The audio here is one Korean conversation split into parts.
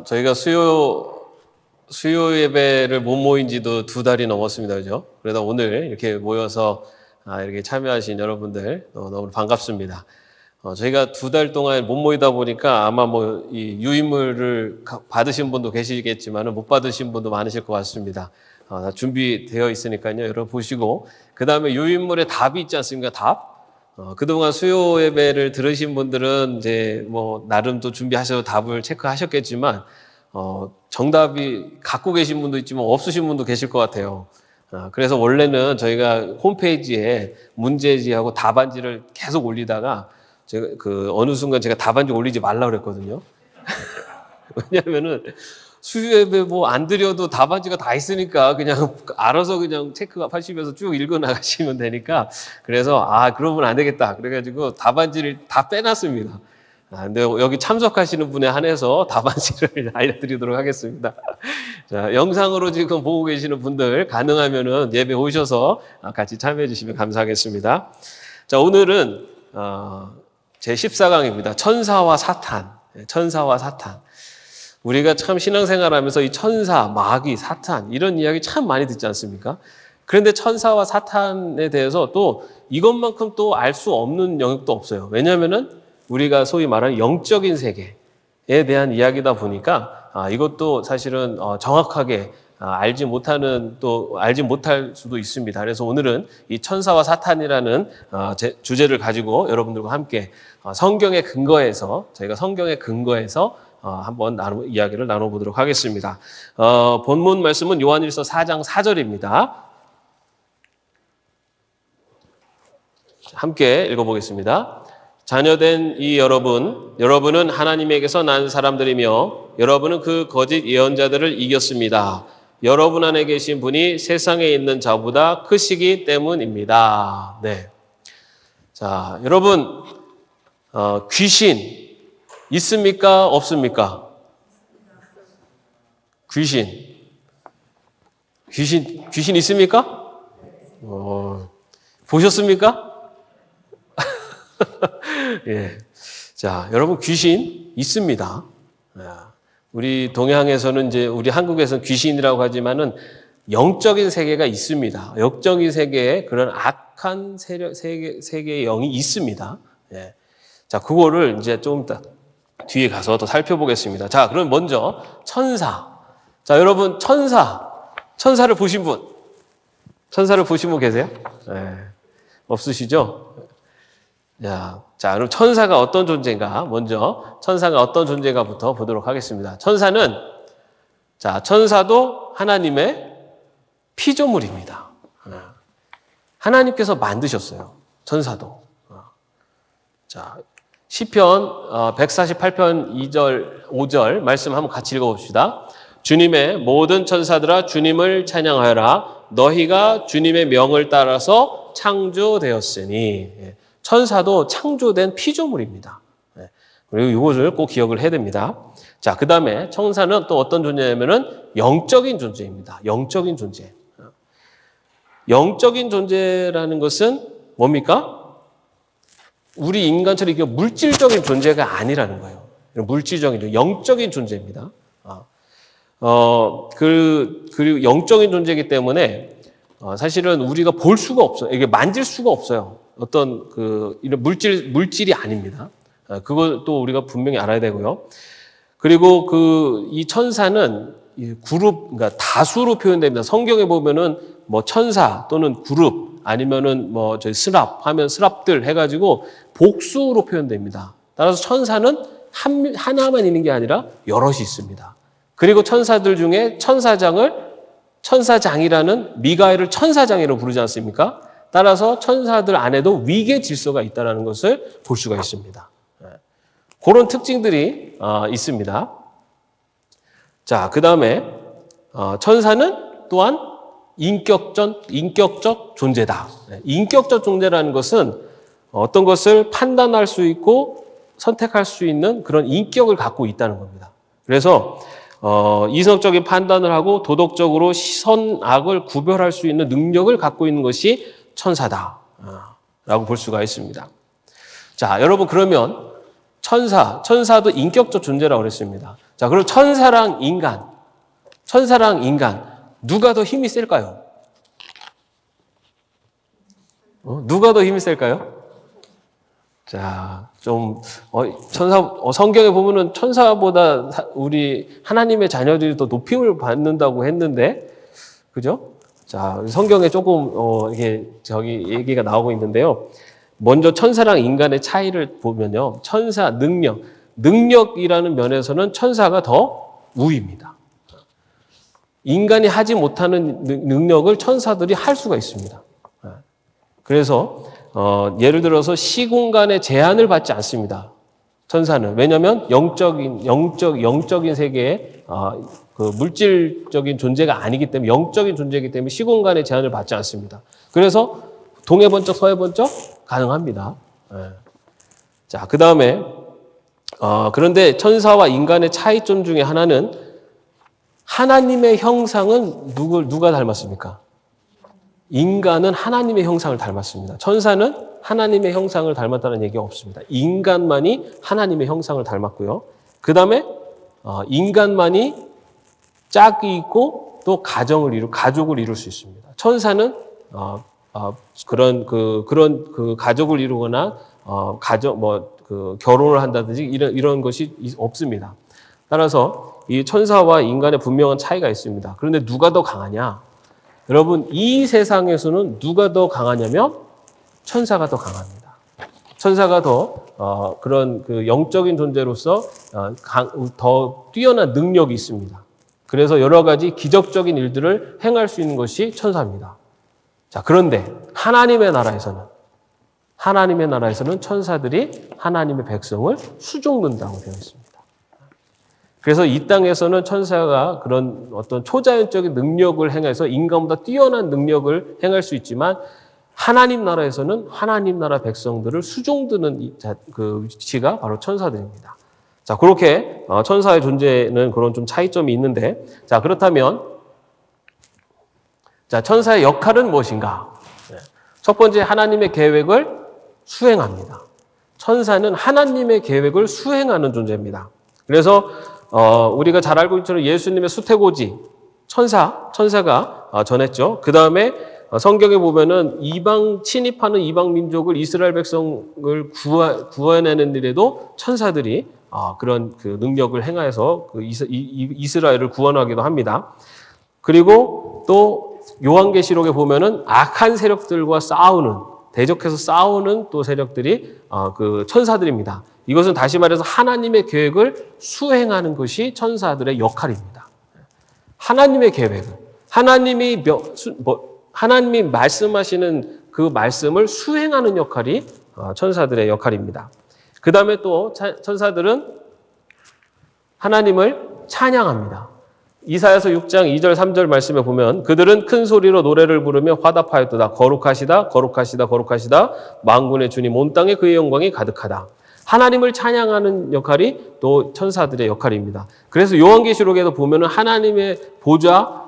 저희가 수요 예배를 못 모인 지도 2달이 넘었습니다. 그죠? 그러다 오늘 이렇게 모여서 이렇게 참여하신 여러분들 너무 반갑습니다. 저희가 2달 동안 못 모이다 보니까 아마 이 유인물을 받으신 분도 계시겠지만 못 받으신 분도 많으실 것 같습니다. 다 준비되어 있으니까요. 여러분 보시고, 그 다음에 유인물에 답이 있지 않습니까? 답. 그동안 수요 예배를 들으신 분들은 이제 나름 또 준비하셔서 답을 체크하셨겠지만, 정답이 갖고 계신 분도 있지만 없으신 분도 계실 것 같아요. 그래서 원래는 저희가 홈페이지에 문제지하고 답안지를 계속 올리다가 제가 어느 순간 제가 답안지 올리지 말라 그랬거든요. 왜냐면은 수요 예배 안 드려도 답안지가 다 있으니까 그냥 알아서 그냥 체크하시면서 쭉 읽어 나가시면 되니까, 그래서 그러면 안 되겠다 그래가지고 답안지를 다 빼놨습니다. 근데 여기 참석하시는 분에 한해서 답안지를 알려드리도록 하겠습니다. 자, 영상으로 지금 보고 계시는 분들 가능하면은 예배 오셔서 같이 참여해 주시면 감사하겠습니다. 자, 오늘은 제 14강입니다. 천사와 사탄. 천사와 사탄. 우리가 참 신앙생활하면서 이 천사, 마귀, 사탄 이런 이야기 참 많이 듣지 않습니까? 그런데 천사와 사탄에 대해서 또 이것만큼 또 알 수 없는 영역도 없어요. 왜냐하면은 우리가 소위 말하는 영적인 세계에 대한 이야기다 보니까 이것도 사실은 정확하게 알지 못할 수도 있습니다. 그래서 오늘은 이 천사와 사탄이라는 주제를 가지고 여러분들과 함께 성경의 근거에서 한번 이야기를 나눠보도록 하겠습니다. 본문 말씀은 요한일서 4장 4절입니다. 함께 읽어보겠습니다. 자녀된 이 여러분은 하나님에게서 난 사람들이며 여러분은 그 거짓 예언자들을 이겼습니다. 여러분 안에 계신 분이 세상에 있는 자보다 크시기 때문입니다. 네. 자, 여러분, 귀신 있습니까? 없습니까? 귀신 있습니까? 보셨습니까? 예. 자, 여러분, 귀신 있습니다. 우리 동양에서는 이제 우리 한국에서는 귀신이라고 하지만은 영적인 세계가 있습니다. 영적인 세계에 그런 악한 세계의 영이 있습니다. 예. 자, 그거를 이제 좀 뒤에 가서 더 살펴보겠습니다. 자, 그럼 먼저 천사. 자, 여러분, 천사를 보신 분? 천사를 보신 분 계세요? 네. 없으시죠? 자, 그럼 천사가 어떤 존재인가? 먼저 천사가 어떤 존재인가부터 보도록 하겠습니다. 천사도 하나님의 피조물입니다. 하나님께서 만드셨어요. 천사도. 자, 시편 148편 2절, 5절 말씀 한번 같이 읽어봅시다. 주님의 모든 천사들아 주님을 찬양하여라. 너희가 주님의 명을 따라서 창조되었으니. 천사도 창조된 피조물입니다. 그리고 이것을 꼭 기억을 해야 됩니다. 자, 그 다음에 천사는 또 어떤 존재냐면은 영적인 존재입니다. 영적인 존재. 영적인 존재라는 것은 뭡니까? 우리 인간처럼 이게 물질적인 존재가 아니라는 거예요. 물질적인, 영적인 존재입니다. 그리고 영적인 존재이기 때문에 사실은 우리가 볼 수가 없어요. 이게 만질 수가 없어요. 어떤 이런 물질이 아닙니다. 그것도 우리가 분명히 알아야 되고요. 그리고 이 천사는 그러니까 다수로 표현됩니다. 성경에 보면은 천사 또는 그룹 아니면은 저희 스랍하면 스랍들 해가지고 복수로 표현됩니다. 따라서 천사는 하나만 있는 게 아니라 여럿이 있습니다. 그리고 천사들 중에 천사장이라는 미가엘을 천사장이라고 부르지 않습니까? 따라서 천사들 안에도 위계 질서가 있다는 것을 볼 수가 있습니다. 그런 특징들이 있습니다. 자, 그 다음에 천사는 또한 인격적 존재다. 인격적 존재라는 것은 어떤 것을 판단할 수 있고 선택할 수 있는 그런 인격을 갖고 있다는 겁니다. 그래서 이성적인 판단을 하고 도덕적으로 선악을 구별할 수 있는 능력을 갖고 있는 것이 천사다라고 볼 수가 있습니다. 자, 여러분, 그러면 천사도 인격적 존재라고 그랬습니다. 자, 자, 그럼 천사랑 인간, 누가 더 힘이 셀까요? 누가 더 힘이 셀까요? 자, 성경에 보면은 천사보다 우리 하나님의 자녀들이 더 높임을 받는다고 했는데, 그죠? 자, 성경에 조금, 저기 얘기가 나오고 있는데요. 먼저 천사랑 인간의 차이를 보면요. 천사, 능력이라는 면에서는 천사가 더 우위입니다. 인간이 하지 못하는 능력을 천사들이 할 수가 있습니다. 그래서 예를 들어서 시공간의 제한을 받지 않습니다. 천사는. 왜냐하면 영적인 세계에 그 물질적인 존재가 아니기 때문에, 영적인 존재이기 때문에 시공간의 제한을 받지 않습니다. 그래서 동해 번쩍 서해 번쩍 가능합니다. 자, 그 다음에 그런데 천사와 인간의 차이점 중에 하나는 하나님의 형상은 누가 닮았습니까? 인간은 하나님의 형상을 닮았습니다. 천사는 하나님의 형상을 닮았다는 얘기가 없습니다. 인간만이 하나님의 형상을 닮았고요. 그 다음에 인간만이 짝이 있고 또 가족을 이룰 수 있습니다. 천사는 그런 가족을 이루거나 결혼을 한다든지 이런 것이 없습니다. 따라서 이 천사와 인간의 분명한 차이가 있습니다. 그런데 누가 더 강하냐? 여러분, 이 세상에서는 누가 더 강하냐면 천사가 더 강합니다. 천사가 더 그런 그 영적인 존재로서 더 뛰어난 능력이 있습니다. 그래서 여러 가지 기적적인 일들을 행할 수 있는 것이 천사입니다. 자, 그런데 하나님의 나라에서는 천사들이 하나님의 백성을 수종든다고 되어 있습니다. 그래서 이 땅에서는 천사가 그런 어떤 초자연적인 능력을 행해서 인간보다 뛰어난 능력을 행할 수 있지만, 하나님 나라에서는 하나님 나라 백성들을 수종드는 그 위치가 바로 천사들입니다. 자, 그렇게 천사의 존재는 그런 좀 차이점이 있는데, 자, 그렇다면 자, 천사의 역할은 무엇인가? 첫 번째, 하나님의 계획을 수행합니다. 천사는 하나님의 계획을 수행하는 존재입니다. 그래서 우리가 잘 알고 있는 것처럼 예수님의 수태고지 천사가 전했죠. 그 다음에 성경에 보면은 침입하는 이방 민족을, 이스라엘 백성을 구해내는 일에도 천사들이 그런 그 능력을 행하여서 이스라엘을 구원하기도 합니다. 그리고 또 요한계시록에 보면은 악한 세력들과 대적해서 싸우는 또 세력들이 그 천사들입니다. 이것은 다시 말해서 하나님의 계획을 수행하는 것이 천사들의 역할입니다. 하나님의 계획을, 하나님이 말씀하시는 그 말씀을 수행하는 역할이 천사들의 역할입니다. 그 다음에 또 천사들은 하나님을 찬양합니다. 이사야서 6장 2절 3절 말씀에 보면, 그들은 큰 소리로 노래를 부르며 화답하였도다. 거룩하시다 거룩하시다 거룩하시다. 만군의 주님, 온 땅에 그의 영광이 가득하다. 하나님을 찬양하는 역할이 또 천사들의 역할입니다. 그래서 요한계시록에도 보면은 하나님의 보좌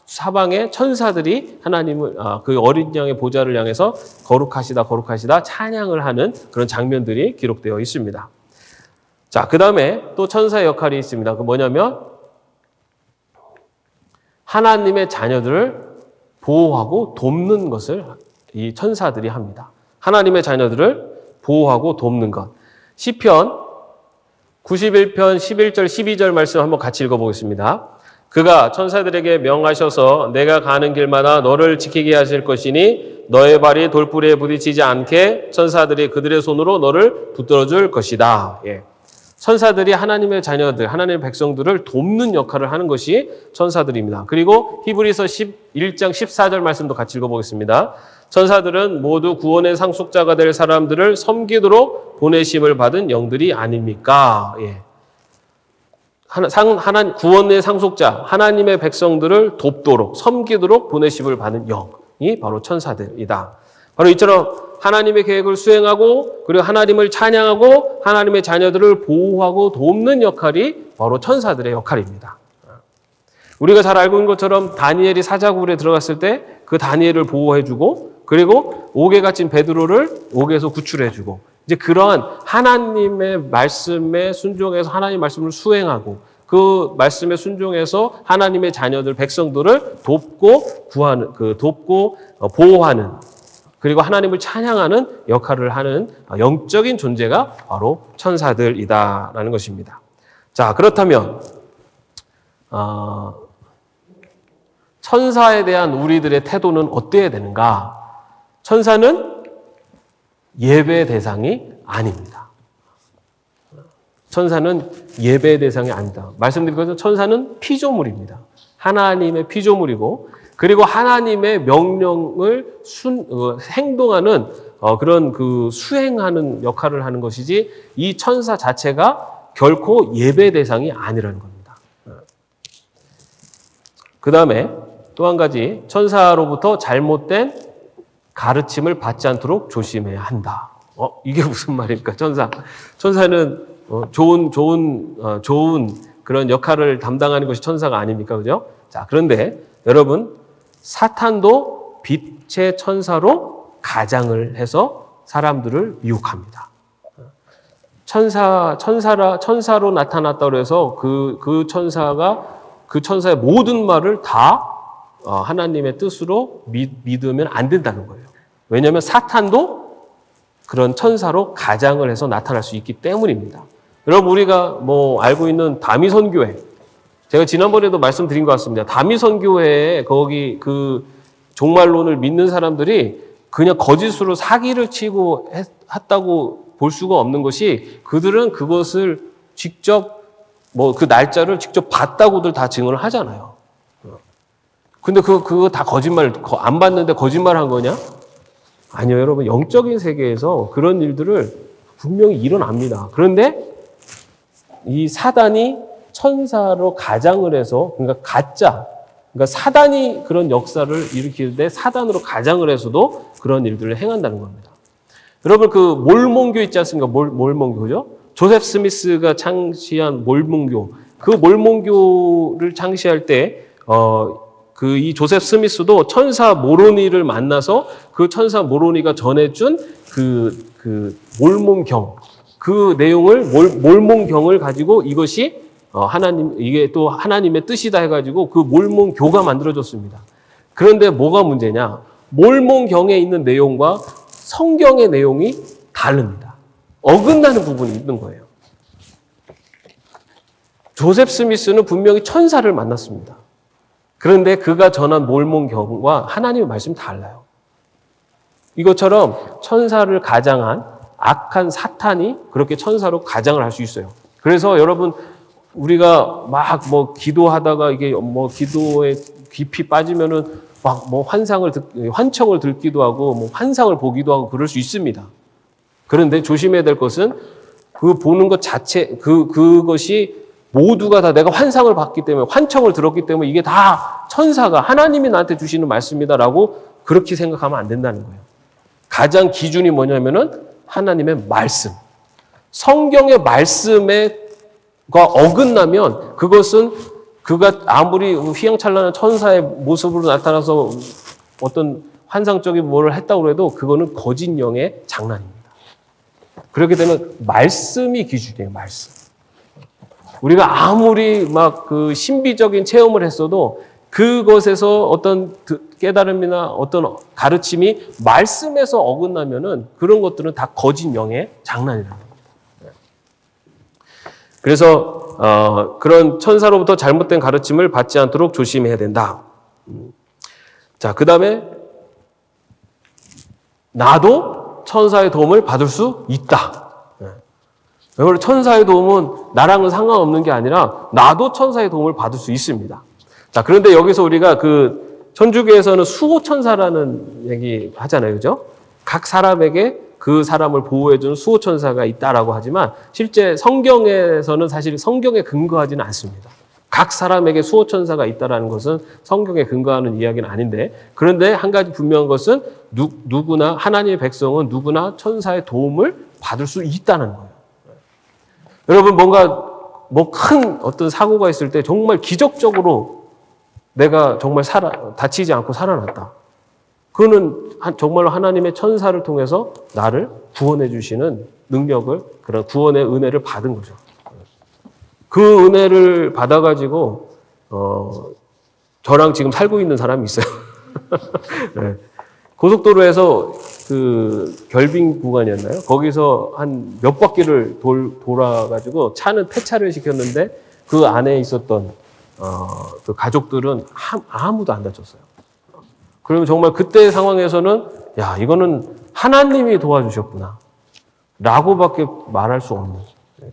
사방에 천사들이 하나님을, 그 어린 양의 보좌를 향해서 거룩하시다 거룩하시다 찬양을 하는 그런 장면들이 기록되어 있습니다. 자, 그 다음에 또 천사의 역할이 있습니다. 그 뭐냐면 하나님의 자녀들을 보호하고 돕는 것을 이 천사들이 합니다. 하나님의 자녀들을 보호하고 돕는 것. 시편 91편 11절 12절 말씀 한번 같이 읽어보겠습니다. 그가 천사들에게 명하셔서 내가 가는 길마다 너를 지키게 하실 것이니 너의 발이 돌부리에 부딪히지 않게 천사들이 그들의 손으로 너를 붙들어줄 것이다. 예. 천사들이 하나님의 자녀들, 하나님의 백성들을 돕는 역할을 하는 것이 천사들입니다. 그리고 히브리서 11장 14절 말씀도 같이 읽어보겠습니다. 천사들은 모두 구원의 상속자가 될 사람들을 섬기도록 보내심을 받은 영들이 아닙니까? 예. 구원의 상속자, 하나님의 백성들을 돕도록, 섬기도록 보내심을 받은 영이 바로 천사들이다. 바로 이처럼 하나님의 계획을 수행하고, 그리고 하나님을 찬양하고, 하나님의 자녀들을 보호하고 돕는 역할이 바로 천사들의 역할입니다. 우리가 잘 알고 있는 것처럼 다니엘이 사자굴에 들어갔을 때 그 다니엘을 보호해주고, 그리고 옥에 갇힌 베드로를 옥에서 구출해주고, 이제 그러한 하나님의 말씀에 순종해서 하나님의 말씀을 수행하고, 그 말씀에 순종해서 하나님의 자녀들, 백성들을 돕고 구하는, 돕고 보호하는, 그리고 하나님을 찬양하는 역할을 하는 영적인 존재가 바로 천사들이다라는 것입니다. 자, 그렇다면 천사에 대한 우리들의 태도는 어때야 되는가? 천사는 예배 대상이 아닙니다. 천사는 예배 대상이 아니다. 말씀드린 것처럼 천사는 피조물입니다. 하나님의 피조물이고, 그리고 하나님의 명령을 행동하는 그런 수행하는 역할을 하는 것이지, 이 천사 자체가 결코 예배 대상이 아니라는 겁니다. 그 다음에 또 한 가지, 천사로부터 잘못된 가르침을 받지 않도록 조심해야 한다. 이게 무슨 말입니까? 천사는 좋은 그런 역할을 담당하는 것이 천사가 아닙니까? 그죠? 자, 그런데 여러분, 사탄도 빛의 천사로 가장을 해서 사람들을 미혹합니다. 천사로 나타났다고 해서 그 천사의 모든 말을 다 하나님의 뜻으로 믿으면 안 된다는 거예요. 왜냐하면 사탄도 그런 천사로 가장을 해서 나타날 수 있기 때문입니다. 여러분, 우리가 알고 있는 다미선교회, 제가 지난번에도 말씀드린 것 같습니다. 다미선교회에 거기 종말론을 믿는 사람들이 그냥 거짓으로 사기를 치고 했다고 볼 수가 없는 것이, 그들은 그것을 직접 그 날짜를 직접 봤다고들 다 증언을 하잖아요. 근데 그거 다 거짓말, 안 봤는데 거짓말 한 거냐? 아니요, 여러분. 영적인 세계에서 그런 일들을 분명히 일어납니다. 그런데 이 사단이 천사로 가장을 해서, 그러니까 사단이 그런 역사를 일으킬 때 사단으로 가장을 해서도 그런 일들을 행한다는 겁니다. 여러분, 몰몬교 있지 않습니까? 몰몬교죠? 조셉 스미스가 창시한 몰몬교. 그 몰몬교를 창시할 때, 이 조셉 스미스도 천사 모로니를 만나서 그 천사 모로니가 전해준 몰몬경, 그 내용을 몰몬경을 가지고 이것이 이게 또 하나님의 뜻이다 해가지고 그 몰몬교가 만들어졌습니다. 그런데 뭐가 문제냐? 몰몬경에 있는 내용과 성경의 내용이 다릅니다. 어긋나는 부분이 있는 거예요. 조셉 스미스는 분명히 천사를 만났습니다. 그런데 그가 전한 몰몬경과 하나님의 말씀이 달라요. 이것처럼 천사를 가장한 악한 사탄이 그렇게 천사로 가장을 할 수 있어요. 그래서 여러분, 우리가 기도하다가 이게 기도에 깊이 빠지면은 환청을 듣기도 하고 환상을 보기도 하고 그럴 수 있습니다. 그런데 조심해야 될 것은 보는 것 자체, 그것이 모두가 다 내가 환상을 봤기 때문에, 환청을 들었기 때문에 이게 다 천사가, 하나님이 나한테 주시는 말씀이다라고 그렇게 생각하면 안 된다는 거예요. 가장 기준이 뭐냐면은 하나님의 말씀. 성경의 말씀과 어긋나면 그것은 그가 아무리 휘황찬란한 천사의 모습으로 나타나서 어떤 환상적인 뭐를 했다고 해도 그거는 거짓 영의 장난입니다. 그렇게 되면 말씀이 기준이에요, 말씀. 우리가 아무리 신비적인 체험을 했어도 그것에서 어떤 깨달음이나 어떤 가르침이 말씀에서 어긋나면은 그런 것들은 다 거짓 영의 장난이라는 겁니다. 그래서 그런 천사로부터 잘못된 가르침을 받지 않도록 조심해야 된다. 자, 그 다음에 나도 천사의 도움을 받을 수 있다. 여러분, 천사의 도움은 나랑은 상관없는 게 아니라 나도 천사의 도움을 받을 수 있습니다. 자, 그런데 여기서 우리가 천주교에서는 수호천사라는 얘기 하잖아요. 그죠? 각 사람에게 그 사람을 보호해주는 수호천사가 있다라고 하지만 실제 성경에서는 사실 성경에 근거하지는 않습니다. 각 사람에게 수호천사가 있다라는 것은 성경에 근거하는 이야기는 아닌데, 그런데 한 가지 분명한 것은 누구나, 하나님의 백성은 누구나 천사의 도움을 받을 수 있다는 거예요. 여러분, 큰 어떤 사고가 있을 때 정말 기적적으로 내가 정말 다치지 않고 살아났다. 그거는 정말로 하나님의 천사를 통해서 나를 구원해 주시는 능력을, 그런 구원의 은혜를 받은 거죠. 그 은혜를 받아가지고 저랑 지금 살고 있는 사람이 있어요. 네. 고속도로에서 그 결빙 구간이었나요? 거기서 한 몇 바퀴를 돌아가지고 차는 폐차를 시켰는데 그 안에 있었던 그 가족들은 아무도 안 다쳤어요. 그러면 정말 그때 상황에서는 야, 이거는 하나님이 도와주셨구나 라고밖에 말할 수 없는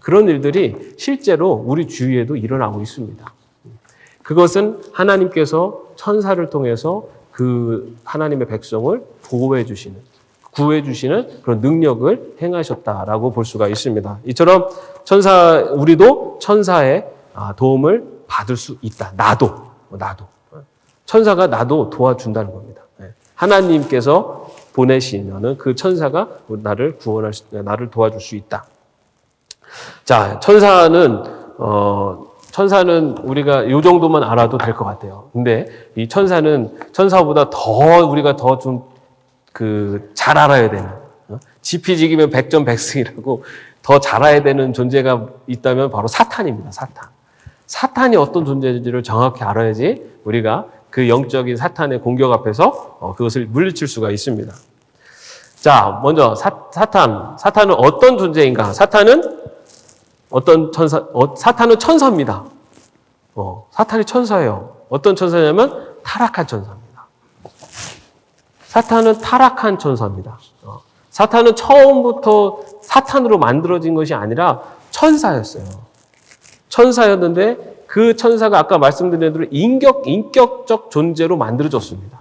그런 일들이 실제로 우리 주위에도 일어나고 있습니다. 그것은 하나님께서 천사를 통해서 그 하나님의 백성을 보호해 주시는, 구해 주시는 그런 능력을 행하셨다라고 볼 수가 있습니다. 이처럼 우리도 천사의 도움을 받을 수 있다. 나도. 천사가 나도 도와준다는 겁니다. 하나님께서 보내시면은 그 천사가 나를 도와줄 수 있다. 자, 천사는 우리가 이 정도만 알아도 될 것 같아요. 근데 이 천사는 천사보다 우리가 더 좀 잘 알아야 되는, 지피지기면 백전백승이라고 더 잘 알아야 되는 존재가 있다면 바로 사탄입니다. 사탄이 어떤 존재인지를 정확히 알아야지 우리가 그 영적인 사탄의 공격 앞에서 그것을 물리칠 수가 있습니다. 자, 먼저 사탄은 어떤 존재인가? 사탄은 천사입니다. 사탄이 천사예요. 어떤 천사냐면 타락한 천사입니다. 사탄은 타락한 천사입니다. 사탄은 처음부터 사탄으로 만들어진 것이 아니라 천사였어요. 천사였는데 그 천사가 아까 말씀드린 대로 인격적 존재로 만들어졌습니다.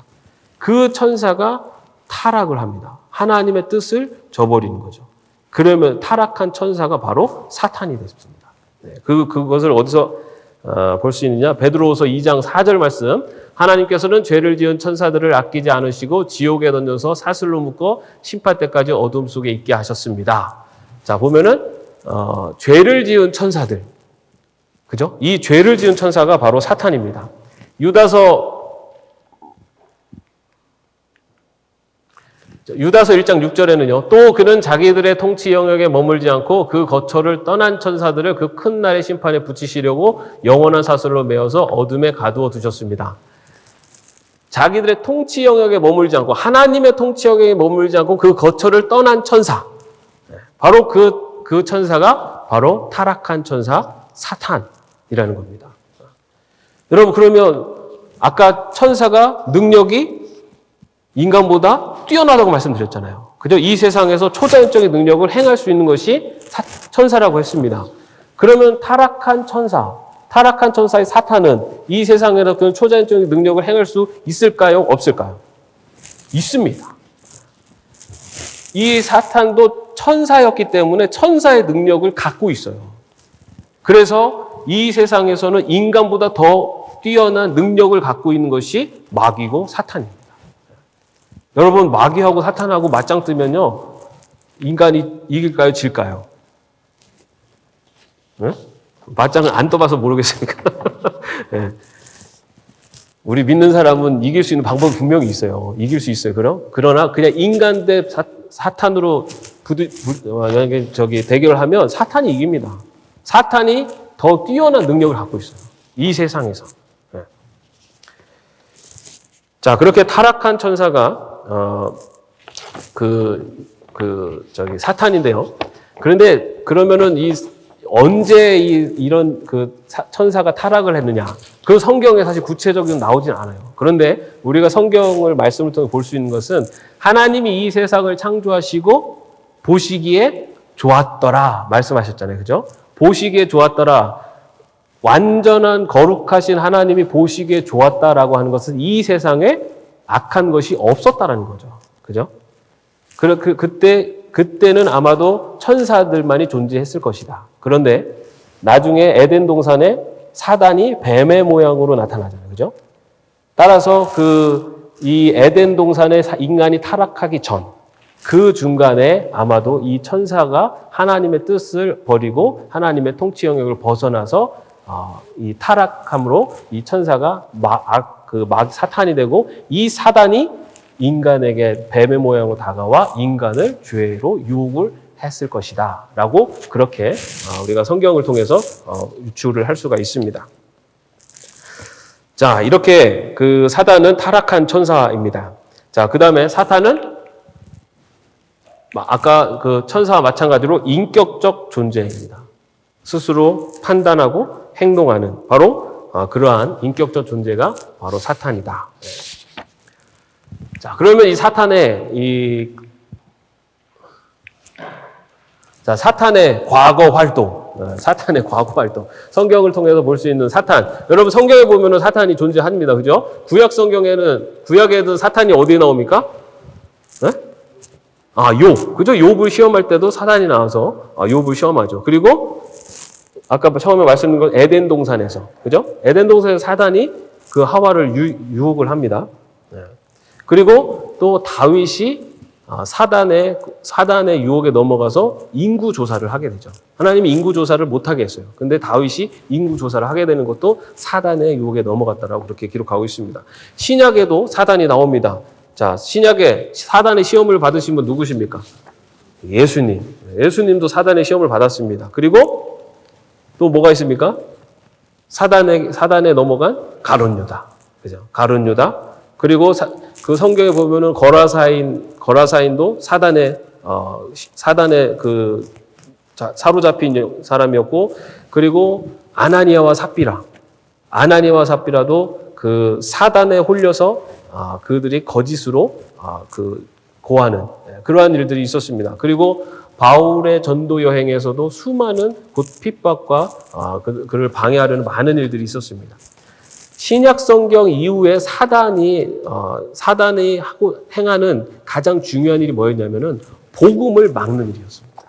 그 천사가 타락을 합니다. 하나님의 뜻을 저버리는 거죠. 그러면 타락한 천사가 바로 사탄이 됐습니다. 그것을 어디서 볼 수 있느냐? 베드로후서 2장 4절 말씀. 하나님께서는 죄를 지은 천사들을 아끼지 않으시고 지옥에 던져서 사슬로 묶어 심판 때까지 어둠 속에 있게 하셨습니다. 자, 보면은 죄를 지은 천사들. 그죠? 이 죄를 지은 천사가 바로 사탄입니다. 유다서 1장 6절에는요. 또 그는 자기들의 통치 영역에 머물지 않고 그 거처를 떠난 천사들을 그 큰 날의 심판에 붙이시려고 영원한 사슬로 메어서 어둠에 가두어 두셨습니다. 자기들의 통치 영역에 머물지 않고 하나님의 통치 영역에 머물지 않고 그 거처를 떠난 천사. 바로 그 천사가 바로 타락한 천사 사탄이라는 겁니다. 여러분, 그러면 아까 천사가 능력이 인간보다 뛰어나다고 말씀드렸잖아요. 그죠? 이 세상에서 초자연적인 능력을 행할 수 있는 것이 천사라고 했습니다. 그러면 타락한 천사의 사탄은 이 세상에서 그런 초자연적인 능력을 행할 수 있을까요? 없을까요? 있습니다. 이 사탄도 천사였기 때문에 천사의 능력을 갖고 있어요. 그래서 이 세상에서는 인간보다 더 뛰어난 능력을 갖고 있는 것이 마귀고 사탄입니다. 여러분, 마귀하고 사탄하고 맞짱 뜨면요, 인간이 이길까요? 질까요? 네? 맞짱을 안 떠봐서 모르겠으니까. 네. 우리 믿는 사람은 이길 수 있는 방법이 분명히 있어요. 이길 수 있어요. 그러나 그냥 인간 대 사탄으로 대결을 하면 사탄이 이깁니다. 사탄이 더 뛰어난 능력을 갖고 있어요. 이 세상에서. 네. 자, 그렇게 타락한 천사가 사탄인데요. 그런데 그러면은 언제 이런 천사가 타락을 했느냐? 그 성경에 사실 구체적으로 나오진 않아요. 그런데 우리가 성경을 말씀을 통해 볼 수 있는 것은 하나님이 이 세상을 창조하시고 보시기에 좋았더라 말씀하셨잖아요. 그죠? 보시기에 좋았더라. 완전한 거룩하신 하나님이 보시기에 좋았다라고 하는 것은 이 세상에 악한 것이 없었다라는 거죠. 그죠? 그때는 아마도 천사들만이 존재했을 것이다. 그런데 나중에 에덴 동산에 사단이 뱀의 모양으로 나타나잖아요. 그죠? 따라서 이 에덴 동산에 인간이 타락하기 전, 그 중간에 아마도 이 천사가 하나님의 뜻을 버리고 하나님의 통치 영역을 벗어나서 이 타락함으로 이 천사가 사탄이 되고 이 사단이 인간에게 뱀의 모양으로 다가와 인간을 죄로 유혹을 했을 것이다 라고 그렇게 우리가 성경을 통해서 유추를 할 수가 있습니다. 자, 이렇게 그 사단은 타락한 천사입니다. 자, 그 다음에 사탄은 아까 그 천사와 마찬가지로 인격적 존재입니다. 스스로 판단하고 행동하는 바로 그러한 인격적 존재가 바로 사탄이다. 자, 그러면 이 사탄의 사탄의 과거 활동, 성경을 통해서 볼 수 있는 사탄. 여러분 성경에 보면은 사탄이 존재합니다, 그죠? 구약에도 사탄이 어디에 나옵니까? 네? 욥, 그죠? 욥을 시험할 때도 사탄이 나와서 욥을 시험하죠. 그리고 아까 처음에 말씀드린 건 에덴 동산에서, 그죠? 에덴 동산에서 사탄이 그 하와를 유혹을 합니다. 네. 그리고 또 다윗이 사단의 유혹에 넘어가서 인구 조사를 하게 되죠. 하나님이 인구 조사를 못하게 했어요. 근데 다윗이 인구 조사를 하게 되는 것도 사단의 유혹에 넘어갔다라고 그렇게 기록하고 있습니다. 신약에도 사단이 나옵니다. 자, 신약에 사단의 시험을 받으신 분 누구십니까? 예수님. 예수님도 사단의 시험을 받았습니다. 그리고 또 뭐가 있습니까? 사단에 넘어간 가룟유다. 그죠? 가룟유다. 그리고 그 성경에 보면은 거라사인도 사단의 그 사로잡힌 사람이었고, 그리고 아나니아와 삽비라도 그 사단에 홀려서 그들이 거짓으로 그 고하는 그러한 일들이 있었습니다. 그리고 바울의 전도 여행에서도 수많은 곧 핍박과 그를 방해하려는 많은 일들이 있었습니다. 신약 성경 이후에 사단이 행하는 가장 중요한 일이 뭐였냐면은 복음을 막는 일이었습니다.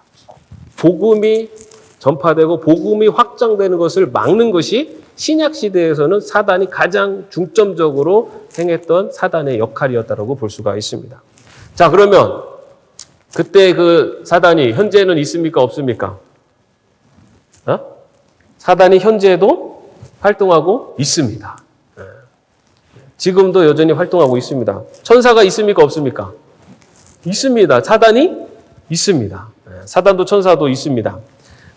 복음이 전파되고 복음이 확장되는 것을 막는 것이 신약 시대에서는 사단이 가장 중점적으로 행했던 사단의 역할이었다고 볼 수가 있습니다. 자, 그러면 그때 그 사단이 현재는 있습니까? 없습니까? 사단이 현재도 활동하고 있습니다. 지금도 여전히 활동하고 있습니다. 천사가 있습니까? 없습니까? 있습니다. 사단이 있습니다. 사단도 천사도 있습니다.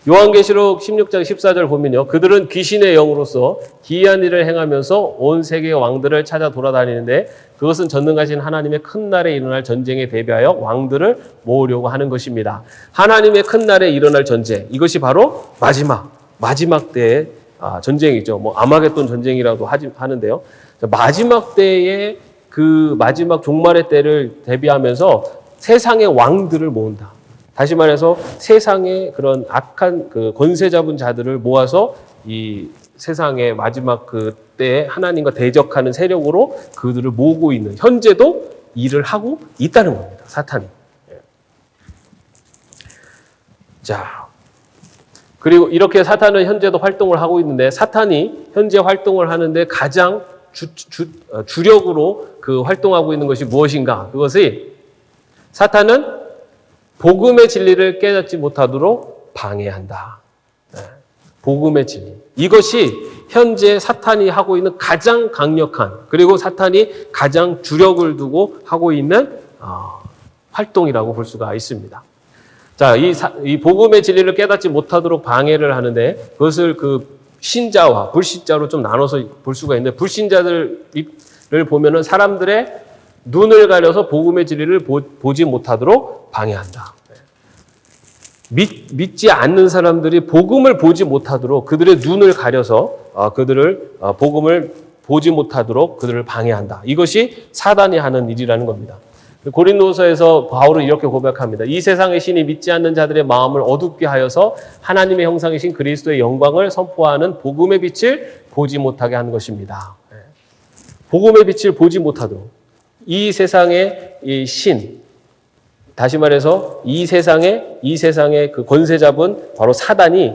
요한계시록 16장 14절 보면요. 그들은 귀신의 영으로서 기이한 일을 행하면서 온 세계의 왕들을 찾아 돌아다니는데 그것은 전능하신 하나님의 큰 날에 일어날 전쟁에 대비하여 왕들을 모으려고 하는 것입니다. 하나님의 큰 날에 일어날 전쟁. 이것이 바로 마지막 때의 전쟁이죠. 뭐 아마겟돈 전쟁이라고 하는데요. 마지막 때에 그 마지막 종말의 때를 대비하면서 세상의 왕들을 모은다. 다시 말해서 세상의 그런 악한 그 권세 잡은 자들을 모아서 이 세상의 마지막 그때에 하나님과 대적하는 세력으로 그들을 모으고 있는, 현재도 일을 하고 있다는 겁니다. 사탄이. 자, 그리고 이렇게 사탄은 현재도 활동을 하고 있는데, 사탄이 현재 활동을 하는데 가장 주력으로 그 활동하고 있는 것이 무엇인가? 그것이 사탄은 복음의 진리를 깨닫지 못하도록 방해한다. 복음의 진리. 이것이 현재 사탄이 하고 있는 가장 강력한, 그리고 사탄이 가장 주력을 두고 하고 있는 활동이라고 볼 수가 있습니다. 자, 이 복음의 진리를 깨닫지 못하도록 방해를 하는데, 그것을 그 신자와 불신자로 좀 나눠서 볼 수가 있는데, 불신자들을 보면은 사람들의 눈을 가려서 복음의 진리를 보지 못하도록 방해한다. 믿지 않는 사람들이 복음을 보지 못하도록 그들의 눈을 가려서 복음을 보지 못하도록 그들을 방해한다. 이것이 사단이 하는 일이라는 겁니다. 고린도서에서 바울은 이렇게 고백합니다. 이 세상의 신이 믿지 않는 자들의 마음을 어둡게 하여서 하나님의 형상이신 그리스도의 영광을 선포하는 복음의 빛을 보지 못하게 하는 것입니다. 복음의 빛을 보지 못하도록. 이 세상의 이 신, 다시 말해서 이 세상의 그 권세 잡은 바로 사단이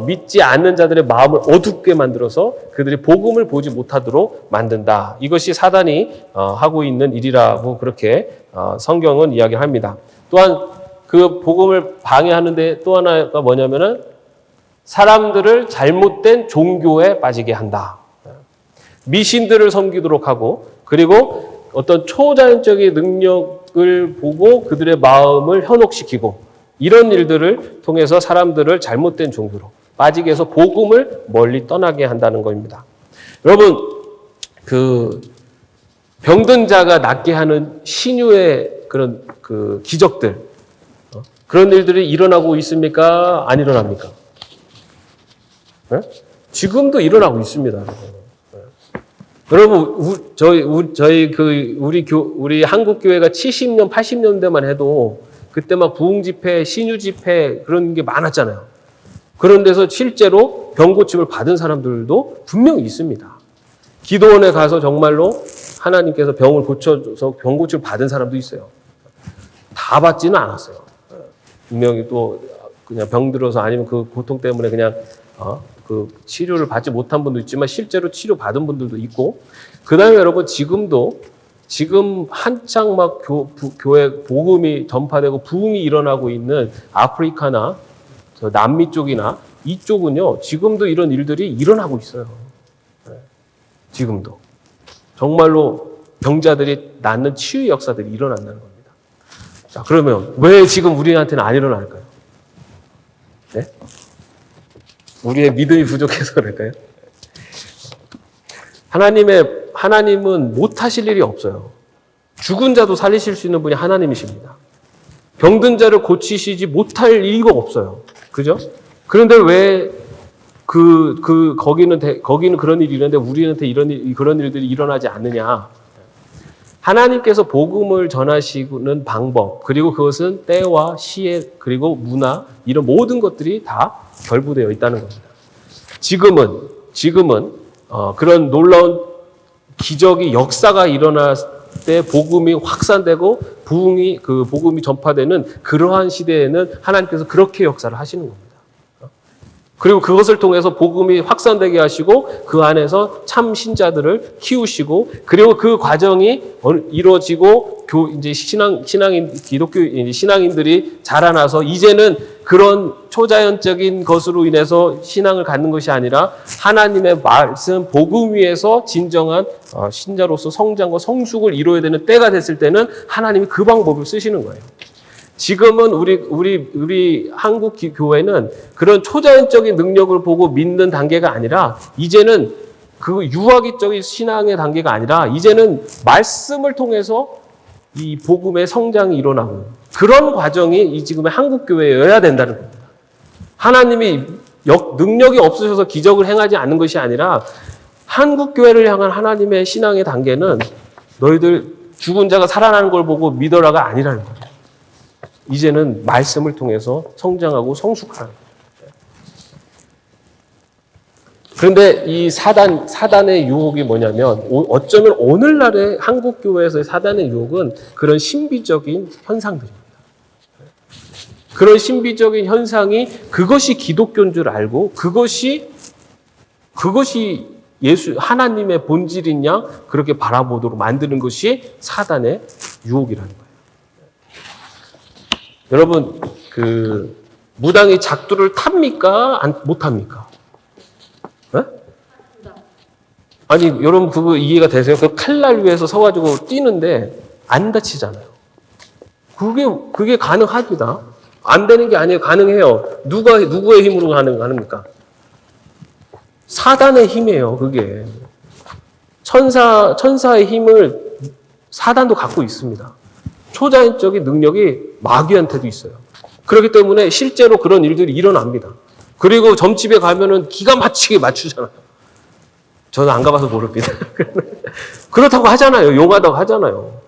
믿지 않는 자들의 마음을 어둡게 만들어서 그들이 복음을 보지 못하도록 만든다. 이것이 사단이 하고 있는 일이라고 그렇게 성경은 이야기합니다. 또한 그 복음을 방해하는데 또 하나가 뭐냐면은 사람들을 잘못된 종교에 빠지게 한다. 미신들을 섬기도록 하고, 그리고 어떤 초자연적인 능력을 보고 그들의 마음을 현혹시키고, 이런 일들을 통해서 사람들을 잘못된 종교로 빠지게 해서 복음을 멀리 떠나게 한다는 겁니다. 여러분, 병든 자가 낫게 하는 신유의 그런 기적들, 그런 일들이 일어나고 있습니까? 안 일어납니까? 네? 지금도 일어나고 있습니다. 여러분, 우리 한국 교회가 70년, 80년대만 해도 그때 막 부흥 집회, 신유 집회 그런 게 많았잖아요. 그런 데서 실제로 병 고침을 받은 사람들도 분명히 있습니다. 기도원에 가서 정말로 하나님께서 병을 고쳐줘서 병 고침을 받은 사람도 있어요. 다 받지는 않았어요. 분명히 또 그냥 병 들어서 아니면 그 고통 때문에 그냥 그 치료를 받지 못한 분도 있지만 실제로 치료 받은 분들도 있고, 그 다음에 여러분 지금 한창 막 교회 복음이 전파되고 부흥이 일어나고 있는 아프리카나 남미 쪽이나 이쪽은요, 지금도 이런 일들이 일어나고 있어요. 지금도. 정말로 병자들이 낫는 치유 역사들이 일어난다는 겁니다. 자, 그러면 왜 지금 우리한테는 안 일어날까요? 네? 우리의 믿음이 부족해서 그럴까요? 하나님은 못하실 일이 없어요. 죽은 자도 살리실 수 있는 분이 하나님이십니다. 병든 자를 고치시지 못할 이유가 없어요. 그죠? 그런데 왜 거기는 그런 일이 일어나는데 우리한테 그런 일들이 일어나지 않느냐? 하나님께서 복음을 전하시는 방법, 그리고 그것은 때와 시에, 그리고 문화, 이런 모든 것들이 다 결부되어 있다는 겁니다. 지금은 그런 놀라운 기적이 역사가 일어났을 때 복음이 확산되고 복음이 전파되는 그러한 시대에는 하나님께서 그렇게 역사를 하시는 겁니다. 그리고 그것을 통해서 복음이 확산되게 하시고 그 안에서 참 신자들을 키우시고, 그리고 그 과정이 이루어지고 이제 기독교 신앙인들이 자라나서 이제는 그런 초자연적인 것으로 인해서 신앙을 갖는 것이 아니라 하나님의 말씀 복음 위에서 진정한 신자로서 성장과 성숙을 이루어야 되는 때가 됐을 때는 하나님이 그 방법을 쓰시는 거예요. 지금은 우리 한국 교회는 그런 초자연적인 능력을 보고 믿는 단계가 아니라, 이제는 그 유아기적인 신앙의 단계가 아니라 이제는 말씀을 통해서 이 복음의 성장이 일어나고, 그런 과정이 이 지금의 한국 교회여야 된다는 겁니다. 하나님이 능력이 없으셔서 기적을 행하지 않는 것이 아니라 한국 교회를 향한 하나님의 신앙의 단계는 너희들 죽은 자가 살아나는 걸 보고 믿어라가 아니라는 거예요. 이제는 말씀을 통해서 성장하고 성숙하는 거예요. 그런데 이 사단의 유혹이 뭐냐면, 어쩌면 오늘날의 한국 교회에서의 사단의 유혹은 그런 신비적인 현상들입니다. 그런 신비적인 현상이 그것이 기독교인 줄 알고 그것이 하나님의 본질이냐 그렇게 바라보도록 만드는 것이 사단의 유혹이라는 거예요. 여러분, 무당이 작두를 탑니까? 못 탑니까? 네? 아니, 여러분 그거 이해가 되세요? 그 칼날 위에서 서가지고 뛰는데 안 다치잖아요. 그게 가능합니다. 안 되는 게 아니에요. 가능해요. 누구의 힘으로 가능합니까? 사단의 힘이에요, 그게. 천사의 힘을 사단도 갖고 있습니다. 초자연적인 능력이 마귀한테도 있어요. 그렇기 때문에 실제로 그런 일들이 일어납니다. 그리고 점집에 가면은 기가 막히게 맞추잖아요. 저는 안 가봐서 모릅니다. 그렇다고 하잖아요. 용하다고 하잖아요.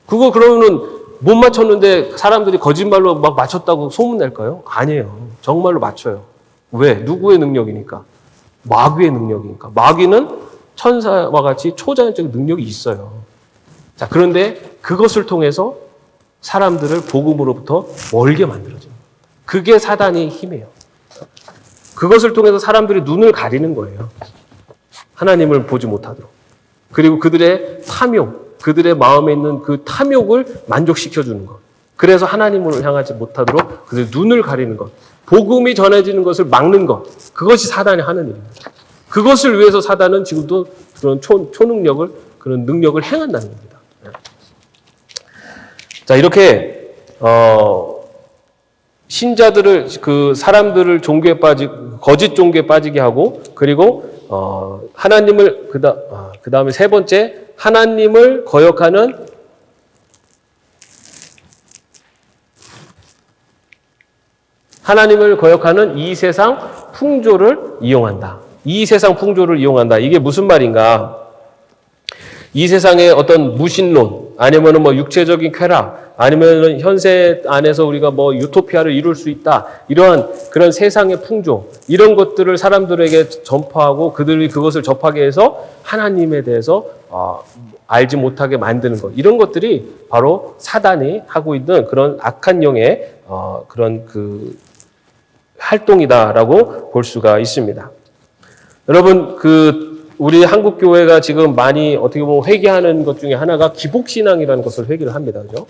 그거 그러면은 못 맞췄는데 사람들이 거짓말로 막 맞췄다고 소문낼까요? 아니에요. 정말로 맞춰요. 왜? 누구의 능력이니까? 마귀의 능력이니까. 마귀는 천사와 같이 초자연적인 능력이 있어요. 자, 그런데 그것을 통해서 사람들을 복음으로부터 멀게 만들어줍니다. 그게 사단의 힘이에요. 그것을 통해서 사람들이 눈을 가리는 거예요. 하나님을 보지 못하도록. 그리고 그들의 탐욕, 그들의 마음에 있는 그 탐욕을 만족시켜주는 것. 그래서 하나님을 향하지 못하도록 그들의 눈을 가리는 것. 복음이 전해지는 것을 막는 것. 그것이 사단이 하는 일입니다. 그것을 위해서 사단은 지금도 그런 초능력을, 그런 능력을 행한다는 겁니다. 자, 이렇게 신자들을 그 사람들을 종교에 거짓 종교에 빠지게 하고 그리고 하나님을 그다음에 세 번째 하나님을 거역하는 이 세상 풍조를 이용한다. 이 세상 풍조를 이용한다. 이게 무슨 말인가? 이 세상의 어떤 무신론, 아니면은 뭐 육체적인 쾌락, 아니면은 현세 안에서 우리가 뭐 유토피아를 이룰 수 있다. 이러한 그런 세상의 풍조, 이런 것들을 사람들에게 전파하고 그들이 그것을 접하게 해서 하나님에 대해서 알지 못하게 만드는 것. 이런 것들이 바로 사단이 하고 있는 그런 악한 영의 그런 그 활동이다라고 볼 수가 있습니다. 여러분, 우리 한국 교회가 지금 많이 어떻게 보면 회개하는 것 중에 하나가 기복신앙이라는 것을 회개를 합니다. 그죠?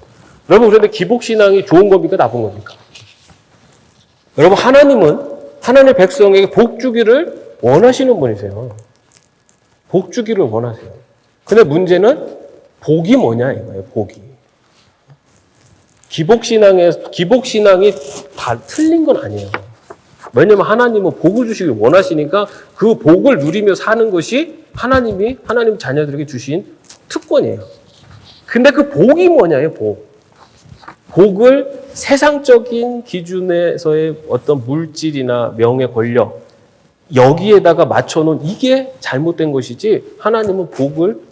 여러분, 그런데 기복신앙이 좋은 겁니까? 나쁜 겁니까? 여러분, 하나님은 하나님의 백성에게 복 주기를 원하시는 분이세요. 복 주기를 원하세요. 근데 문제는 복이 뭐냐 이거예요. 복이. 기복신앙이 다 틀린 건 아니에요. 왜냐면 하나님은 복을 주시길 원하시니까 그 복을 누리며 사는 것이 하나님 자녀들에게 주신 특권이에요. 근데 그 복이 뭐냐요, 복. 복을 세상적인 기준에서의 어떤 물질이나 명예, 권력, 여기에다가 맞춰놓은 이게 잘못된 것이지 하나님은 복을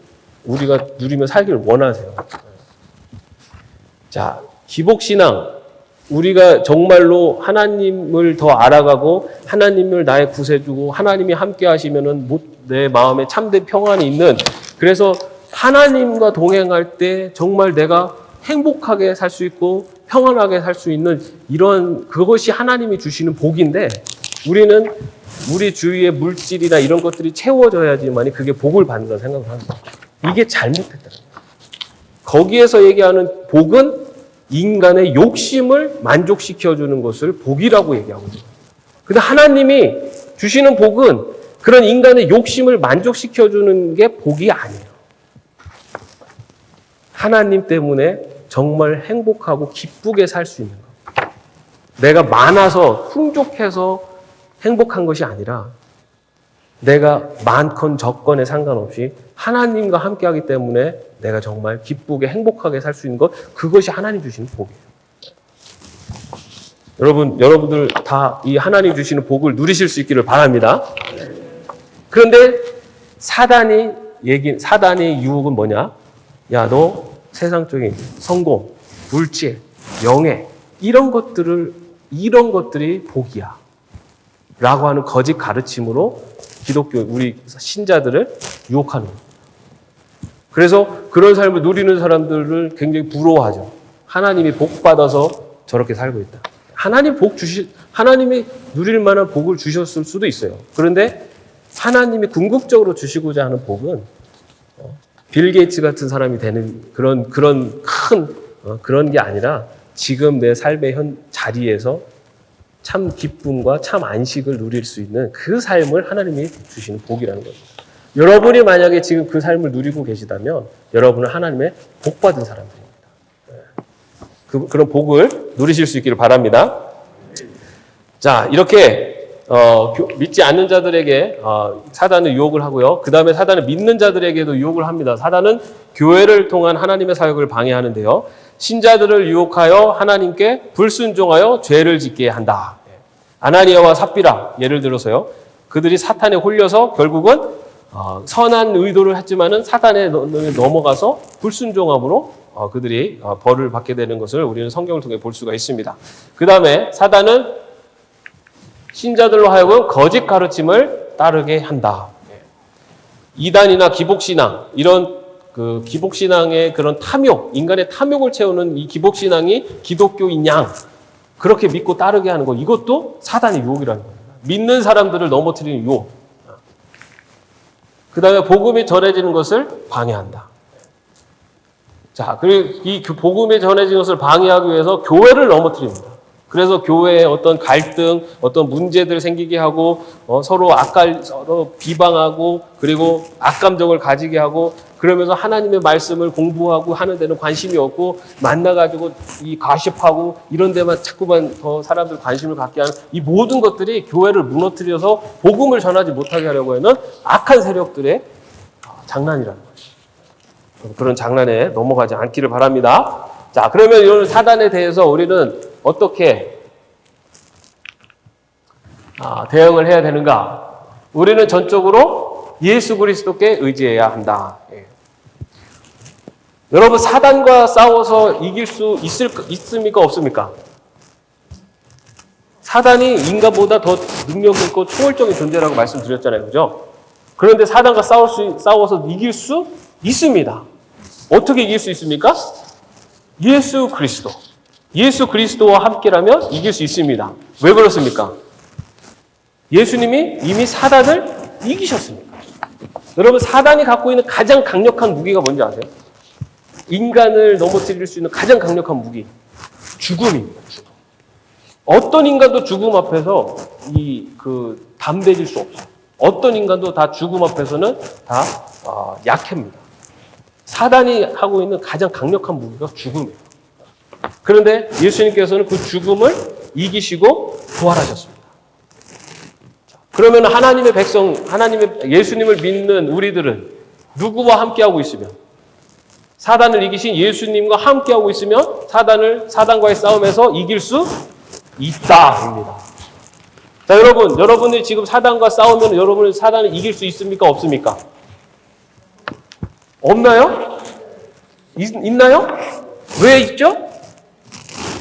우리가 누리며 살기를 원하세요. 자, 기복신앙. 우리가 정말로 하나님을 더 알아가고 하나님을 나의 구세주고 하나님이 함께 하시면은 내 마음에 참된 평안이 있는, 그래서 하나님과 동행할 때 정말 내가 행복하게 살 수 있고 평안하게 살 수 있는 이런 그것이 하나님이 주시는 복인데, 우리는 우리 주위의 물질이나 이런 것들이 채워져야지만이 그게 복을 받는다 생각을 합니다. 이게 잘못했다. 거기에서 얘기하는 복은 인간의 욕심을 만족시켜주는 것을 복이라고 얘기하거든요. 근데 하나님이 주시는 복은 그런 인간의 욕심을 만족시켜주는 게 복이 아니에요. 하나님 때문에 정말 행복하고 기쁘게 살 수 있는 것. 내가 많아서 풍족해서 행복한 것이 아니라 내가 많건 적건에 상관없이 하나님과 함께하기 때문에 내가 정말 기쁘게 행복하게 살 수 있는 것, 그것이 하나님 주시는 복이에요. 여러분들 다 이 하나님 주시는 복을 누리실 수 있기를 바랍니다. 그런데 사단의 유혹은 뭐냐? 야, 너 세상적인 성공, 물질, 명예 이런 것들이 복이야 라고 하는 거짓 가르침으로 기독교 우리 신자들을 유혹하는 거예요. 그래서 그런 삶을 누리는 사람들을 굉장히 부러워하죠. 하나님이 복 받아서 저렇게 살고 있다. 하나님이 누릴 만한 복을 주셨을 수도 있어요. 그런데 하나님이 궁극적으로 주시고자 하는 복은 빌 게이츠 같은 사람이 되는 그런 그런 게 아니라 지금 내 삶의 현 자리에서 참 기쁨과 참 안식을 누릴 수 있는 그 삶을 하나님이 주시는 복이라는 겁니다. 여러분이 만약에 지금 그 삶을 누리고 계시다면 여러분은 하나님의 복 받은 사람들입니다. 그런 복을 누리실 수 있기를 바랍니다. 자, 이렇게 믿지 않는 자들에게 사단은 유혹을 하고요. 그 다음에 사단은 믿는 자들에게도 유혹을 합니다. 사단은 교회를 통한 하나님의 사역을 방해하는데요. 신자들을 유혹하여 하나님께 불순종하여 죄를 짓게 한다. 아나니아와 삽비라 예를 들어서요. 그들이 사탄에 홀려서 결국은 선한 의도를 했지만은 사탄에 넘어가서 불순종함으로 그들이 벌을 받게 되는 것을 우리는 성경을 통해 볼 수가 있습니다. 그 다음에 사단은 신자들로 하여금 거짓 가르침을 따르게 한다. 이단이나 기복신앙, 이런 그 기복신앙의 그런 탐욕, 인간의 탐욕을 채우는 이 기복신앙이 기독교인 양 그렇게 믿고 따르게 하는 것, 이것도 사단의 유혹이라는 겁니다. 믿는 사람들을 넘어뜨리는 유혹. 그 다음에 복음이 전해지는 것을 방해한다. 자, 그리고 이 복음이 전해지는 것을 방해하기 위해서 교회를 넘어뜨립니다. 그래서 교회에 어떤 갈등, 어떤 문제들 생기게 하고 서로 비방하고 그리고 악감정을 가지게 하고 그러면서 하나님의 말씀을 공부하고 하는 데는 관심이 없고 만나가지고 이 가십하고 이런 데만 자꾸만 더 사람들 관심을 갖게 하는 이 모든 것들이 교회를 무너뜨려서 복음을 전하지 못하게 하려고 하는 악한 세력들의 장난이라는 거죠. 그런 장난에 넘어가지 않기를 바랍니다. 자, 그러면 이런 사단에 대해서 우리는 어떻게 대응을 해야 되는가? 우리는 전적으로 예수 그리스도께 의지해야 한다. 예. 여러분, 사단과 싸워서 이길 수 있습니까? 없습니까? 사단이 인간보다 더 능력 있고 초월적인 존재라고 말씀드렸잖아요. 그죠? 그런데 사단과 싸워서 이길 수 있습니다. 어떻게 이길 수 있습니까? 예수 그리스도. 예수 그리스도와 함께라면 이길 수 있습니다. 왜 그렇습니까? 예수님이 이미 사단을 이기셨습니다. 여러분, 사단이 갖고 있는 가장 강력한 무기가 뭔지 아세요? 인간을 넘어뜨릴 수 있는 가장 강력한 무기. 죽음입니다. 죽음. 어떤 인간도 죽음 앞에서 담대해질 수 없어요. 어떤 인간도 다 죽음 앞에서는 다 약합니다. 사단이 하고 있는 가장 강력한 무기가 죽음이에요. 그런데 예수님께서는 그 죽음을 이기시고 부활하셨습니다. 그러면 하나님의 백성, 예수님을 믿는 우리들은 누구와 함께하고 있으면? 사단을 이기신 예수님과 함께하고 있으면 사단과의 싸움에서 이길 수 있다입니다. 자, 여러분이 지금 사단과 싸우면 여러분은 사단을 이길 수 있습니까? 없습니까? 없나요? 있나요? 왜 있죠?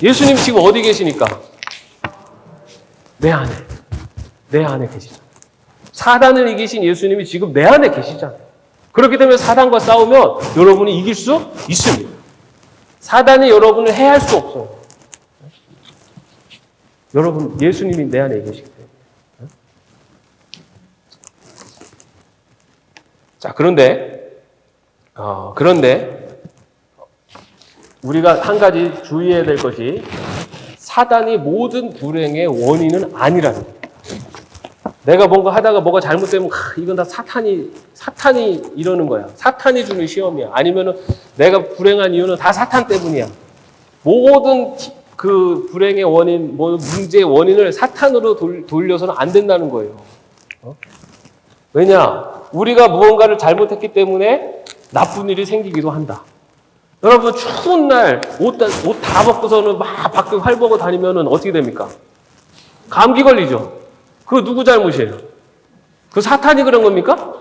예수님 지금 어디 계시니까? 내 안에 계시잖아요. 사단을 이기신 예수님이 지금 내 안에 계시잖아요. 그렇기 때문에 사단과 싸우면 여러분이 이길 수 있습니다. 사단이 여러분을 해할 수 없어요. 여러분, 예수님이 내 안에 계시기 때문에. 자, 그런데 우리가 한 가지 주의해야 될 것이 사단이 모든 불행의 원인은 아니라는 거예요. 내가 뭔가 하다가 뭐가 잘못되면 이건 다 사탄이 이러는 거야. 사탄이 주는 시험이야. 아니면은 내가 불행한 이유는 다 사탄 때문이야. 모든 그 불행의 원인, 문제의 원인을 사탄으로 돌려서는 안 된다는 거예요. 왜냐? 우리가 무언가를 잘못했기 때문에 나쁜 일이 생기기도 한다. 여러분, 추운 날 옷 다 벗고서는 막 밖에 활보고 다니면은 어떻게 됩니까? 감기 걸리죠. 그거 누구 잘못이에요? 그 사탄이 그런 겁니까?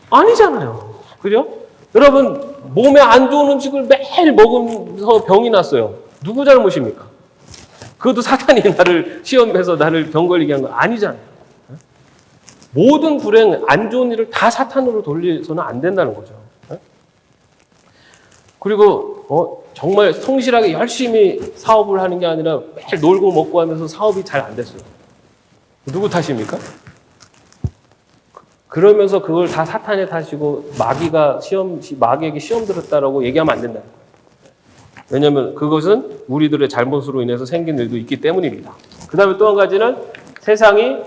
아니잖아요. 그죠? 여러분, 몸에 안 좋은 음식을 매일 먹으면서 병이 났어요. 누구 잘못입니까? 그것도 사탄이 나를 시험해서 나를 병 걸리게 한 거 아니잖아요. 모든 불행, 안 좋은 일을 다 사탄으로 돌려서는 안 된다는 거죠. 그리고 정말 성실하게 열심히 사업을 하는 게 아니라 매일 놀고 먹고 하면서 사업이 잘 안 됐어요. 누구 탓입니까? 그러면서 그걸 다 사탄의 탓이고 마귀에게 시험 들었다라고 얘기하면 안 된다는 거예요. 왜냐하면 그것은 우리들의 잘못으로 인해서 생긴 일도 있기 때문입니다. 그 다음에 또 한 가지는 세상이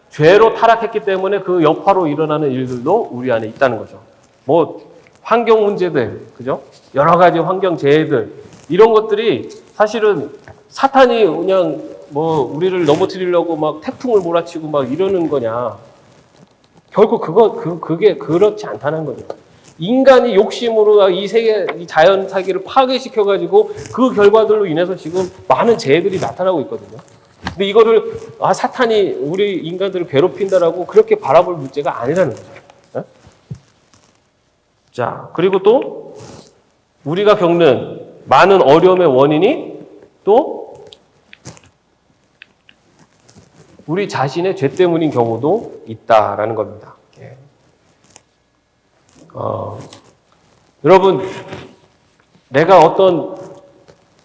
죄로 타락했기 때문에 그 여파로 일어나는 일들도 우리 안에 있다는 거죠. 환경 문제들, 그죠? 여러 가지 환경 재해들, 이런 것들이 사실은 사탄이 그냥 우리를 넘어뜨리려고 막 태풍을 몰아치고 막 이러는 거냐. 결국 그게 그렇지 않다는 거죠. 인간이 욕심으로 이 자연 세계를 파괴시켜가지고 그 결과들로 인해서 지금 많은 재해들이 나타나고 있거든요. 근데 이거를 사탄이 우리 인간들을 괴롭힌다라고 그렇게 바라볼 문제가 아니라는 거죠. 네? 자, 그리고 또 우리가 겪는 많은 어려움의 원인이 또 우리 자신의 죄 때문인 경우도 있다라는 겁니다. 여러분, 내가 어떤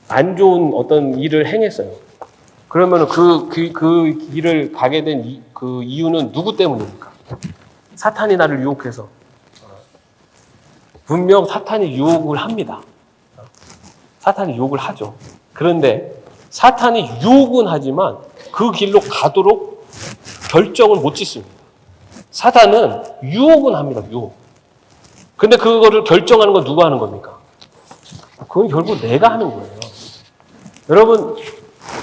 안 좋은 어떤 일을 행했어요. 그러면 그 길을 가게 된 그 이유는 누구 때문입니까? 사탄이 나를 유혹해서. 분명 사탄이 유혹을 합니다. 사탄이 유혹을 하죠. 그런데 사탄이 유혹은 하지만 그 길로 가도록 결정을 못 짓습니다. 사탄은 유혹은 합니다. 유혹. 근데 그거를 결정하는 건 누가 하는 겁니까? 그건 결국 내가 하는 거예요. 여러분,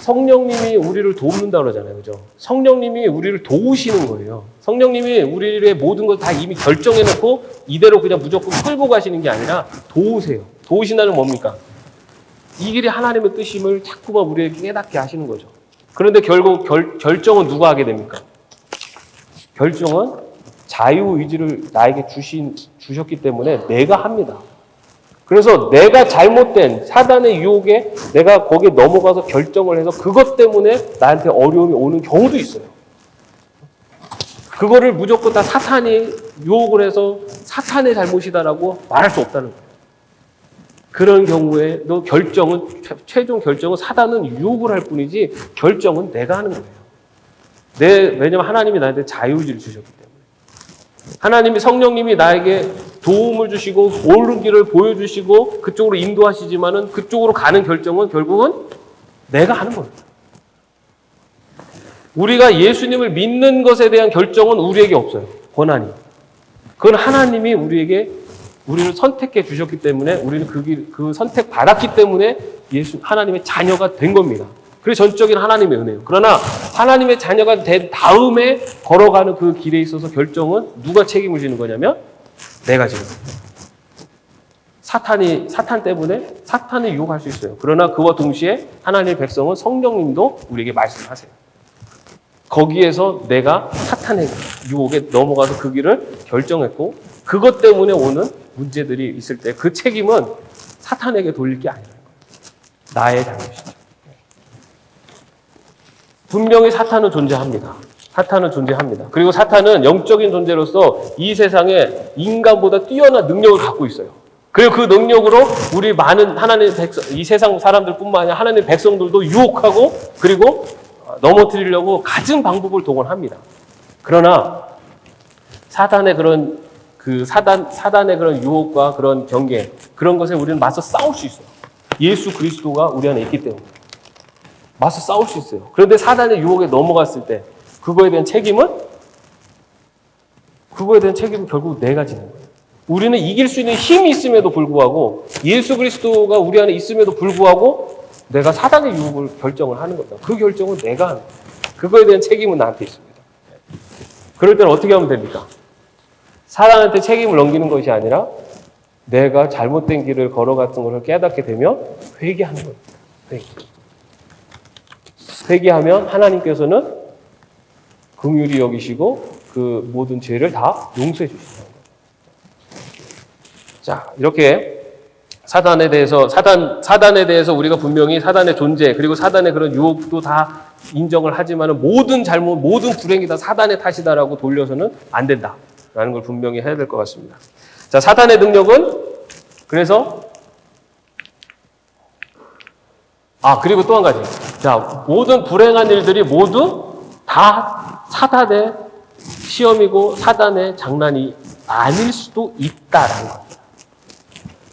성령님이 우리를 돕는다 그러잖아요. 그죠? 성령님이 우리를 도우시는 거예요. 성령님이 우리의 모든 걸 다 이미 결정해놓고 이대로 그냥 무조건 끌고 가시는 게 아니라 도우세요. 도우신다는 뭡니까? 이 길이 하나님의 뜻임을 자꾸만 우리에게 깨닫게 하시는 거죠. 그런데 결국 결정은 누가 하게 됩니까? 결정은 자유의지를 나에게 주셨기 때문에 내가 합니다. 그래서 내가 잘못된 사단의 유혹에 내가 거기에 넘어가서 결정을 해서 그것 때문에 나한테 어려움이 오는 경우도 있어요. 그거를 무조건 다 사탄이 유혹을 해서 사탄의 잘못이다라고 말할 수 없다는 거예요. 그런 경우에도 최종 결정은 사단은 유혹을 할 뿐이지 결정은 내가 하는 거예요. 왜냐면 하나님이 나한테 자유의지를 주셨기 때문에. 하나님이 성령님이 나에게 도움을 주시고 옳은 길을 보여주시고 그쪽으로 인도하시지만은 그쪽으로 가는 결정은 결국은 내가 하는 겁니다. 우리가 예수님을 믿는 것에 대한 결정은 우리에게 없어요. 권한이. 그건 하나님이 우리를 선택해 주셨기 때문에 우리는 그 선택 받았기 때문에 하나님의 자녀가 된 겁니다. 그게 전적인 하나님의 은혜예요. 그러나 하나님의 자녀가 된 다음에 걸어가는 그 길에 있어서 결정은 누가 책임을 지는 거냐면 내가 지금. 사탄 때문에 사탄을 유혹할 수 있어요. 그러나 그와 동시에 하나님의 백성은 성령님도 우리에게 말씀하세요. 거기에서 내가 사탄의 유혹에 넘어가서 그 길을 결정했고 그것 때문에 오는 문제들이 있을 때 그 책임은 사탄에게 돌릴 게 아니라는 거예요. 나의 잘못이죠. 분명히 사탄은 존재합니다. 사탄은 존재합니다. 그리고 사탄은 영적인 존재로서 이 세상에 인간보다 뛰어난 능력을 갖고 있어요. 그리고 그 능력으로 우리 많은 하나님의 백성, 이 세상 사람들뿐만 아니라 하나님의 백성들도 유혹하고 그리고 넘어뜨리려고 갖은 방법을 동원합니다. 그러나 사단의 그런 사단의 그런 유혹과 그런 경계, 그런 것에 우리는 맞서 싸울 수 있어요. 예수 그리스도가 우리 안에 있기 때문에. 맞서 싸울 수 있어요. 그런데 사단의 유혹에 넘어갔을 때 그거에 대한 책임은 결국 내가 지는 거예요. 우리는 이길 수 있는 힘이 있음에도 불구하고 예수 그리스도가 우리 안에 있음에도 불구하고 내가 사단의 유혹을 결정을 하는 거다. 그 결정은 내가 하는 거예요. 그거에 대한 책임은 나한테 있습니다. 그럴 때는 어떻게 하면 됩니까? 사단한테 책임을 넘기는 것이 아니라 내가 잘못된 길을 걸어갔던 것을 깨닫게 되면 회개하는 거예요. 회개하면 하나님께서는 긍휼히 여기시고 그 모든 죄를 다 용서해 주신다는 거예요. 자, 이렇게 사단에 대해서 우리가 분명히 사단의 존재 그리고 사단의 그런 유혹도 다 인정을 하지만은 모든 잘못, 모든 불행이 다 사단의 탓이다라고 돌려서는 안 된다라는 걸 분명히 해야 될 것 같습니다. 자, 사단의 능력은 그래서 그리고 또 한 가지. 자, 모든 불행한 일들이 모두 다 사단의 시험이고 사단의 장난이 아닐 수도 있다라는 겁니다.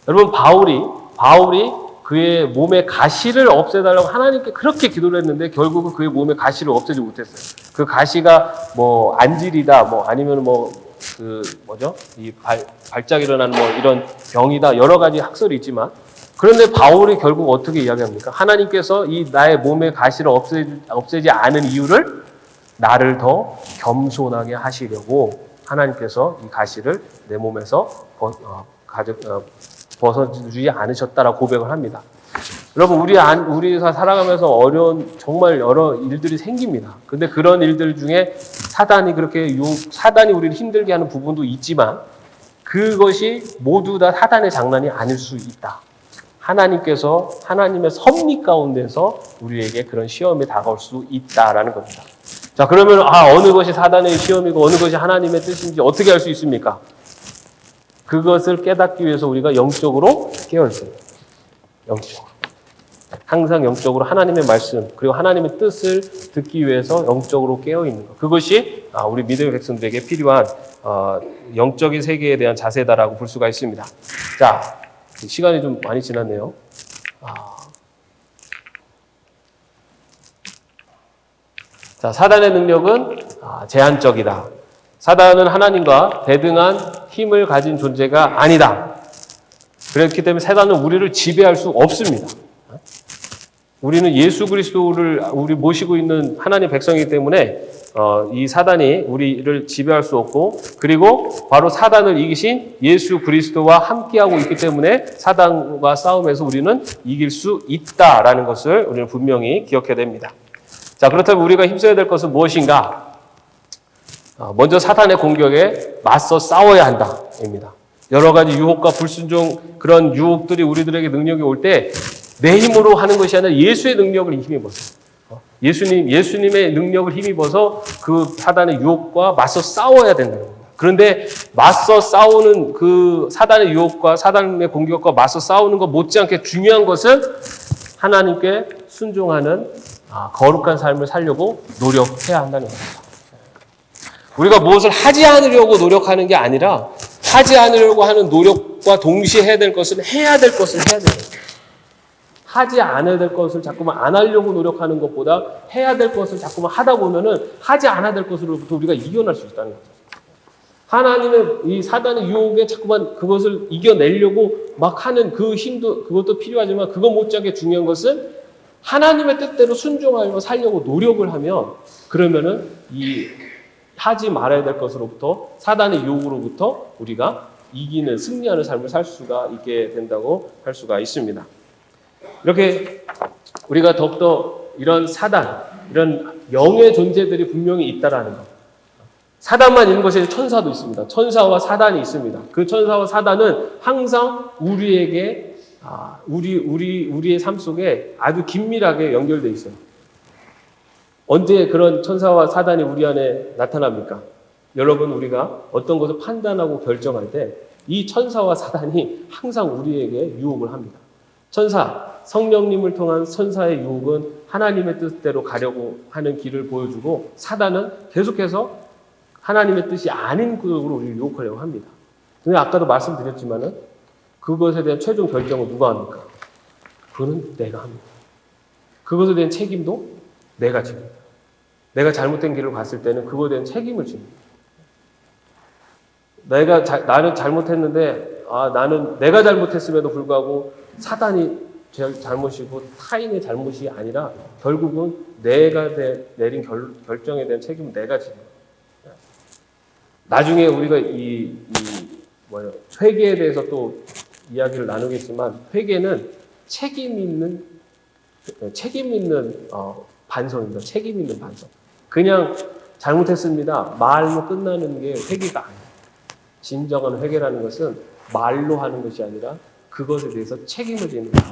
여러분, 바울이 그의 몸의 가시를 없애달라고 하나님께 그렇게 기도를 했는데 결국은 그의 몸의 가시를 없애지 못했어요. 그 가시가 뭐 안질이다, 뭐 아니면 이 발작 일어나는 뭐 이런 병이다, 여러 가지 학설이 있지만 그런데 바울이 결국 어떻게 이야기합니까? 하나님께서 이 나의 몸의 가시를 없애지 않은 이유를 나를 더 겸손하게 하시려고 하나님께서 이 가시를 내 몸에서 벗어주지 않으셨다라고 고백을 합니다. 여러분, 우리가 살아가면서 어려운 정말 여러 일들이 생깁니다. 근데 그런 일들 중에 사단이 우리를 힘들게 하는 부분도 있지만 그것이 모두 다 사단의 장난이 아닐 수 있다. 하나님께서 하나님의 섭리 가운데서 우리에게 그런 시험이 다가올 수 있다라는 겁니다. 자, 그러면 어느 것이 사단의 시험이고 어느 것이 하나님의 뜻인지 어떻게 알 수 있습니까? 그것을 깨닫기 위해서 우리가 영적으로 깨어있어요. 영적으로. 항상 영적으로 하나님의 말씀 그리고 하나님의 뜻을 듣기 위해서 영적으로 깨어있는 것. 그것이 우리 믿음의 백성들에게 필요한 영적인 세계에 대한 자세다라고 볼 수가 있습니다. 자, 시간이 좀 많이 지났네요. 자, 사단의 능력은 제한적이다. 사단은 하나님과 대등한 힘을 가진 존재가 아니다. 그렇기 때문에 사단은 우리를 지배할 수 없습니다. 우리는 예수 그리스도를 우리 모시고 있는 하나님 백성이기 때문에 이 사단이 우리를 지배할 수 없고, 그리고 바로 사단을 이기신 예수 그리스도와 함께하고 있기 때문에 사단과 싸움에서 우리는 이길 수 있다라는 것을 우리는 분명히 기억해야 됩니다. 자, 그렇다면 우리가 힘써야 될 것은 무엇인가? 먼저 사단의 공격에 맞서 싸워야 한다입니다. 여러 가지 유혹과 불순종, 그런 유혹들이 우리들에게 능력이 올 때 내 힘으로 하는 것이 아니라 예수의 능력을 힘입어서, 예수님의 능력을 힘입어서 그 사단의 유혹과 맞서 싸워야 된다는 겁니다. 그런데 맞서 싸우는 그 사단의 유혹과 사단의 공격과 맞서 싸우는 것 못지않게 중요한 것은 하나님께 순종하는 거룩한 삶을 살려고 노력해야 한다는 겁니다. 우리가 무엇을 하지 않으려고 노력하는 게 아니라 하지 않으려고 하는 노력과 동시에 해야 될 것은 해야 될 것을 해야 됩니다. 하지 않아야 될 것을 자꾸만 안 하려고 노력하는 것보다 해야 될 것을 자꾸만 하다 보면은 하지 않아야 될 것으로부터 우리가 이겨낼 수 있다는 거죠. 하나님의 이 사단의 유혹에 자꾸만 그것을 이겨내려고 막 하는 그 힘도, 그것도 필요하지만 그것 못지않게 중요한 것은 하나님의 뜻대로 순종하여 살려고 노력을 하면, 그러면은 이 하지 말아야 될 것으로부터, 사단의 유혹으로부터 우리가 이기는, 승리하는 삶을 살 수가 있게 된다고 할 수가 있습니다. 이렇게 우리가 더욱더 이런 사단, 이런 영의 존재들이 분명히 있다라는 것. 사단만 있는 것이 아니라 천사도 있습니다. 천사와 사단이 있습니다. 그 천사와 사단은 항상 우리에게, 우리의 삶 속에 아주 긴밀하게 연결되어 있어요. 언제 그런 천사와 사단이 우리 안에 나타납니까? 여러분, 우리가 어떤 것을 판단하고 결정할 때 이 천사와 사단이 항상 우리에게 유혹을 합니다. 천사, 성령님을 통한 천사의 유혹은 하나님의 뜻대로 가려고 하는 길을 보여주고, 사단은 계속해서 하나님의 뜻이 아닌 쪽으로 우리를 유혹하려고 합니다. 근데 아까도 말씀드렸지만은 그것에 대한 최종 결정은 누가 합니까? 그거는 내가 합니다. 그것에 대한 책임도 내가 집니다. 내가 잘못된 길을 갔을 때는 그거에 대한 책임을 집니다. 나는 잘못했는데, 나는 내가 잘못했음에도 불구하고 사단이 제 잘못이고 타인의 잘못이 아니라 결국은 내가 내린 결정에 대한 책임은 내가 집니다. 나중에 우리가 회개에 대해서 또 이야기를 나누겠지만, 회개는 책임 있는 반성입니다. 책임 있는 반성. 그냥 잘못했습니다, 말로 끝나는 게 회개가 아니에요. 진정한 회개라는 것은 말로 하는 것이 아니라 그것에 대해서 책임을 지는 것이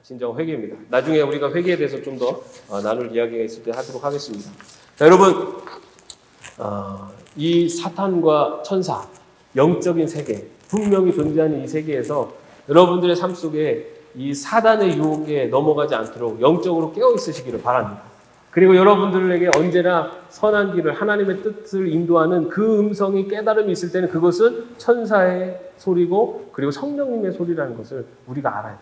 진정 회개입니다. 나중에 우리가 회개에 대해서 좀 더 나눌 이야기가 있을 때 하도록 하겠습니다. 자, 여러분, 이 사탄과 천사, 영적인 세계, 분명히 존재하는 이 세계에서 여러분들의 삶 속에 이 사단의 유혹에 넘어가지 않도록 영적으로 깨어 있으시기를 바랍니다. 그리고 여러분들에게 언제나 선한 길을, 하나님의 뜻을 인도하는 그 음성이 깨달음이 있을 때는 그것은 천사의 소리고, 그리고 성령님의 소리라는 것을 우리가 알아야 돼요.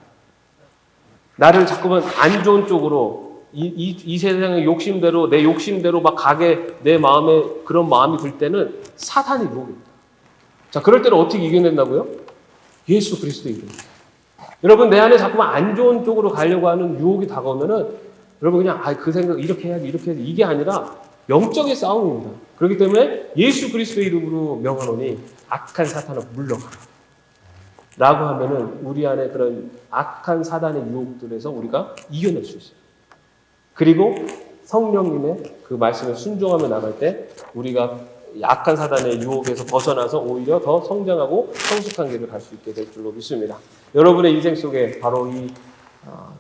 나를 자꾸만 안 좋은 쪽으로, 이 세상의 욕심대로, 내 욕심대로 막 가게 내 마음에 그런 마음이 들 때는 사탄의 유혹입니다. 자, 그럴 때는 어떻게 이겨낸다고요? 예수 그리스도 이깁니다. 여러분, 내 안에 자꾸만 안 좋은 쪽으로 가려고 하는 유혹이 다가오면은 여러분 그냥 그 생각 이렇게 해야지 이게 아니라 영적인 싸움입니다. 그렇기 때문에 예수 그리스도의 이름으로 명하노니 악한 사탄은 물러가라 라고 하면은 우리 안에 그런 악한 사단의 유혹들에서 우리가 이겨낼 수 있어요. 그리고 성령님의 그 말씀에 순종하며 나갈 때 우리가 악한 사단의 유혹에서 벗어나서 오히려 더 성장하고 성숙한 길을 갈 수 있게 될 줄로 믿습니다. 여러분의 인생 속에 바로 이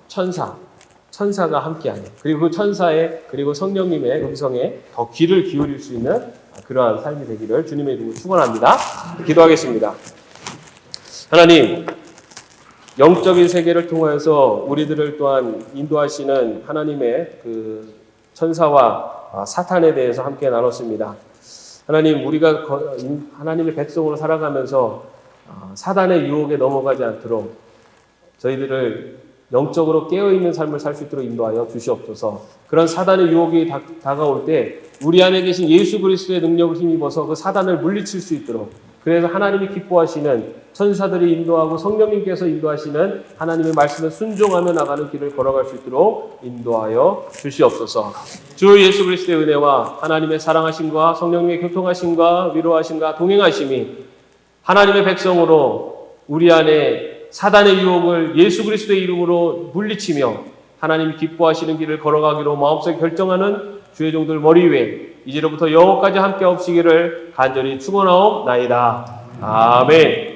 천사가 함께하는, 그리고 그 천사의, 그리고 성령님의 음성에 더 귀를 기울일 수 있는 그러한 삶이 되기를 주님의 이름으로 축원합니다. 기도하겠습니다. 하나님, 영적인 세계를 통해서 우리들을 또한 인도하시는 하나님의 그 천사와 사탄에 대해서 함께 나눴습니다. 하나님, 우리가 하나님의 백성으로 살아가면서 사단의 유혹에 넘어가지 않도록 저희들을 영적으로 깨어있는 삶을 살 수 있도록 인도하여 주시옵소서. 그런 사단의 유혹이 다가올 때 우리 안에 계신 예수 그리스도의 능력을 힘입어서 그 사단을 물리칠 수 있도록, 그래서 하나님이 기뻐하시는 천사들이 인도하고 성령님께서 인도하시는 하나님의 말씀에 순종하며 나가는 길을 걸어갈 수 있도록 인도하여 주시옵소서. 주 예수 그리스도의 은혜와 하나님의 사랑하심과 성령님의 교통하심과 위로하심과 동행하심이 하나님의 백성으로 우리 안에 사단의 유혹을 예수 그리스도의 이름으로 물리치며 하나님이 기뻐하시는 길을 걸어가기로 마음속에 결정하는 주의 종들 머리 위에 이제로부터 영원까지 함께 없으기를 간절히 축원하옵나이다. 아멘.